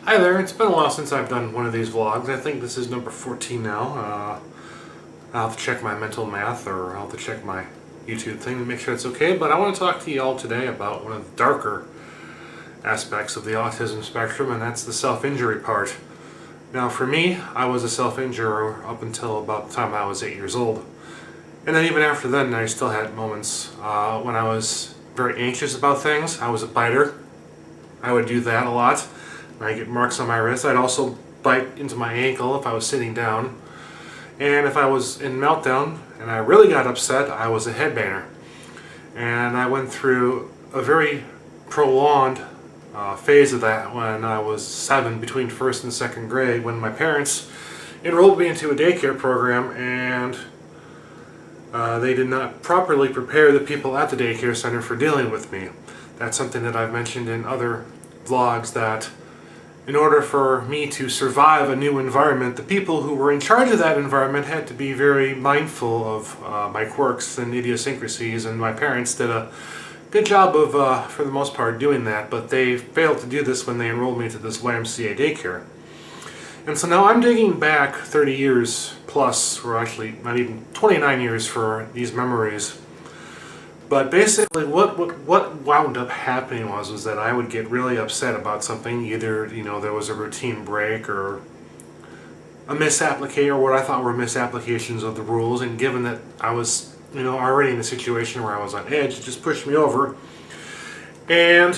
Hi there, it's been a while since I've done one of these vlogs. I think this is number 14 now. I'll have to check my mental math, or I'll have to check my YouTube thing to make sure it's okay, but I want to talk to you all today about one of the darker aspects of the autism spectrum, and that's the self-injury part. Now for me, I was a self-injurer up until about the time I was 8 years old. And then even after then, I still had moments when I was very anxious about things. I was a biter. I would do that a lot. I get marks on my wrist. I'd also bite into my ankle if I was sitting down. And if I was in meltdown and I really got upset, I was a headbanger. And I went through a very prolonged phase of that when I was 7, between first and second grade, when my parents enrolled me into a daycare program, and they did not properly prepare the people at the daycare center for dealing with me. That's something that I've mentioned in other vlogs, that in order for me to survive a new environment, the people who were in charge of that environment had to be very mindful of my quirks and idiosyncrasies, and my parents did a good job of, for the most part, doing that, but they failed to do this when they enrolled me to this YMCA daycare. And so now I'm digging back 30 years plus, or actually not even 29 years for these memories. But basically what wound up happening was that I would get really upset about something. Either, there was a routine break or a misapplication, or what I thought were misapplications of the rules, and given that I was, already in a situation where I was on edge, it just pushed me over. And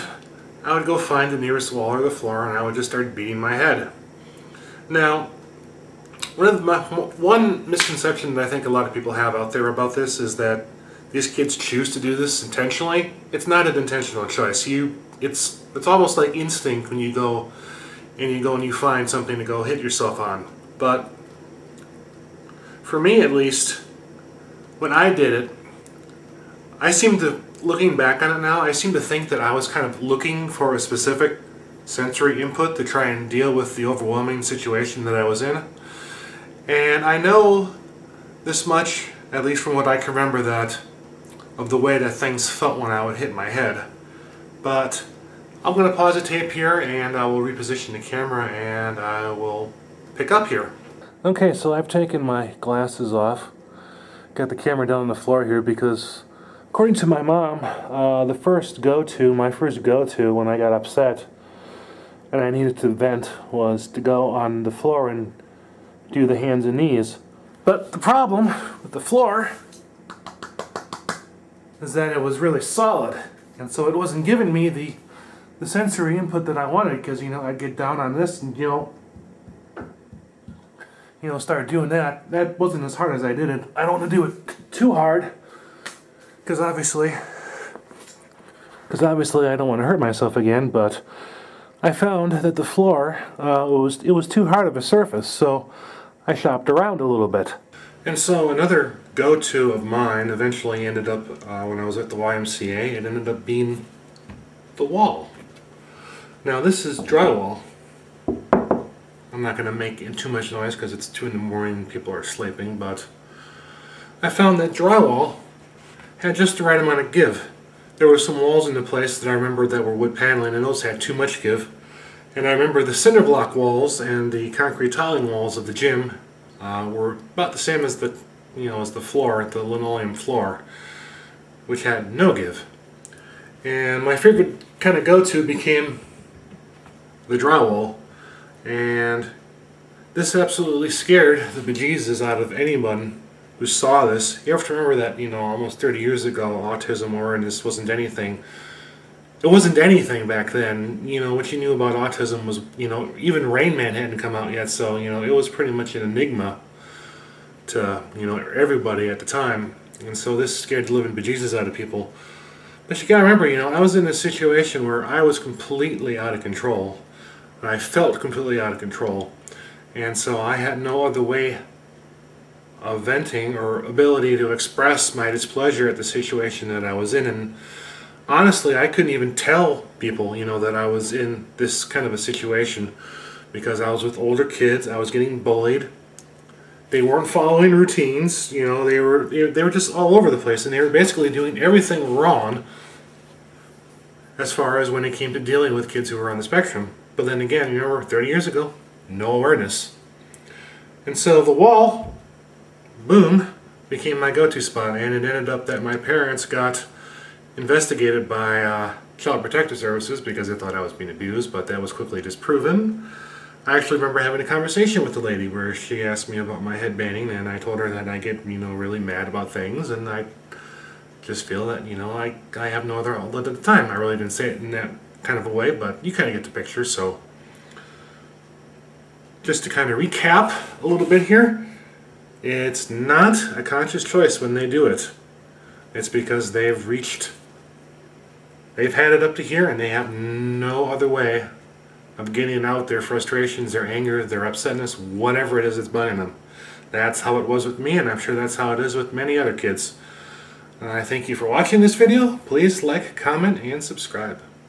I would go find the nearest wall or the floor, and I would just start beating my head. Now, one misconception that I think a lot of people have out there about this is that these kids choose to do this intentionally. It's not an intentional choice. It's almost like instinct when you go and you find something to go hit yourself on. But for me, at least, when I did it, looking back on it now, I seem to think that I was kind of looking for a specific sensory input to try and deal with the overwhelming situation that I was in. And I know this much, at least from what I can remember, that of the way that things felt when I would hit my head. But I'm going to pause the tape here, and I will reposition the camera, and I will pick up here. Okay, so I've taken my glasses off. Got the camera down on the floor here because, according to my mom, my first go-to when I got upset and I needed to vent was to go on the floor and do the hands and knees. But the problem with the floor is that it was really solid, and so it wasn't giving me the sensory input that I wanted, because I'd get down on this and start doing that. That wasn't as hard as I did it. I don't want to do it too hard, because obviously I don't want to hurt myself again. But I found that the floor it was too hard of a surface, so I shopped around a little bit. And so another go-to of mine eventually ended up, when I was at the YMCA, it ended up being the wall. Now this is drywall. I'm not going to make too much noise because it's 2 in the morning and people are sleeping, but I found that drywall had just the right amount of give. There were some walls in the place that I remember that were wood paneling, and those had too much give. And I remember the cinder block walls and the concrete tiling walls of the gym were about the same as the floor, the linoleum floor, which had no give. And my favorite kind of go-to became the drywall, and this absolutely scared the bejesus out of anyone who saw this. You have to remember that almost 30 years ago, autism awareness wasn't anything. It wasn't anything back then. What you knew about autism was, even Rain Man hadn't come out yet, so, it was pretty much an enigma to, everybody at the time. And so this scared the living bejesus out of people. But you gotta remember, I was in a situation where I was completely out of control. And I felt completely out of control. And so I had no other way of venting or ability to express my displeasure at the situation that I was in. And honestly, I couldn't even tell people, that I was in this kind of a situation, because I was with older kids. I was getting bullied. They weren't following routines. They were just all over the place, and they were basically doing everything wrong as far as when it came to dealing with kids who were on the spectrum. But then again, remember 30 years ago, no awareness. And so the wall, boom, became my go-to spot, and it ended up that my parents got investigated by Child Protective Services because they thought I was being abused, but that was quickly disproven. I actually remember having a conversation with the lady where she asked me about my headbanging, and I told her that I get, really mad about things, and I just feel that, I have no other outlet at the time. I really didn't say it in that kind of a way, but you kind of get the picture. So just to kind of recap a little bit here, it's not a conscious choice when they do it. It's because they've had it up to here, and they have no other way of getting out their frustrations, their anger, their upsetness, whatever it is that's bugging them. That's how it was with me, and I'm sure that's how it is with many other kids. I thank you for watching this video. Please like, comment, and subscribe.